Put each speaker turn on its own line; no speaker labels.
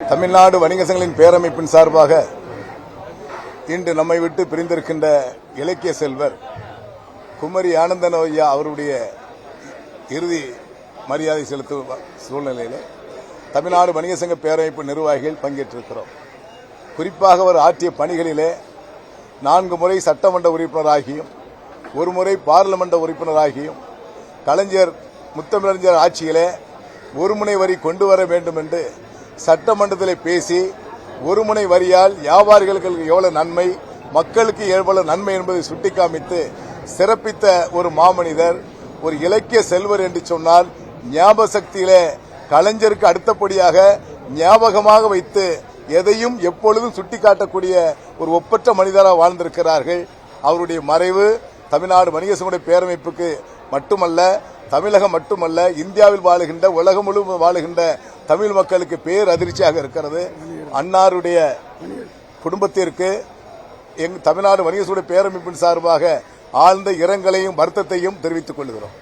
தமிழ்நாடு வணிக சங்கங்களின் பேரமைப்பின் சார்பாக இன்று நம்மை விட்டு பிரிந்திருக்கின்ற இலக்கிய செல்வர் குமரி ஆனந்தன் ஐயா அவருடைய இறுதி மரியாதை செலுத்தும் சூழ்நிலையில் தமிழ்நாடு வணிக சங்க பேரமைப்பு நிர்வாகிகள் பங்கேற்றிருக்கிறோம். குறிப்பாக அவர் ஆற்றிய பணிகளிலே 4 முறை சட்டமன்ற உறுப்பினராகியும் 1 முறை பாராளுமன்ற உறுப்பினராகியும் கலைஞர் முத்தமிழறிஞர் ஆட்சியிலே ஒருமுனை வரி கொண்டு வர வேண்டும் என்று சட்டமன்றத்தில் பேசி ஒருமுனை வரியால் வியாபாரிகளுக்கு எவ்வளவு நன்மை, மக்களுக்கு எவ்வளவு நன்மை என்பதை சுட்டிக்காமித்து சிறப்பித்த ஒரு மாமனிதர், ஒரு இலக்கிய செல்வர் என்று சொன்னால் ஞாபக சக்தியிலே கலைஞருக்கு அடுத்தபடியாக ஞாபகமாக வைத்து எதையும் எப்பொழுதும் சுட்டிக்காட்டக்கூடிய ஒரு ஒப்பற்ற மனிதராக வாழ்ந்திருக்கிறார்கள். அவருடைய மறைவு தமிழ்நாடு வணிக சங்க பேரமைப்புக்கு மட்டுமல்ல, தமிழகம் மட்டுமல்ல, இந்தியாவில் வாழுகின்ற உலகம் முழுவதும் வாழுகின்ற தமிழ் மக்களுக்கு பேர் அதிர்ச்சியாக இருக்கிறது. அன்னாருடைய குடும்பத்திற்கு தமிழ்நாடு வணிக சங்க பேரமைப்பின் சார்பாக ஆழ்ந்த இரங்கலையும் வருத்தத்தையும் தெரிவித்துக் கொள்கிறோம்.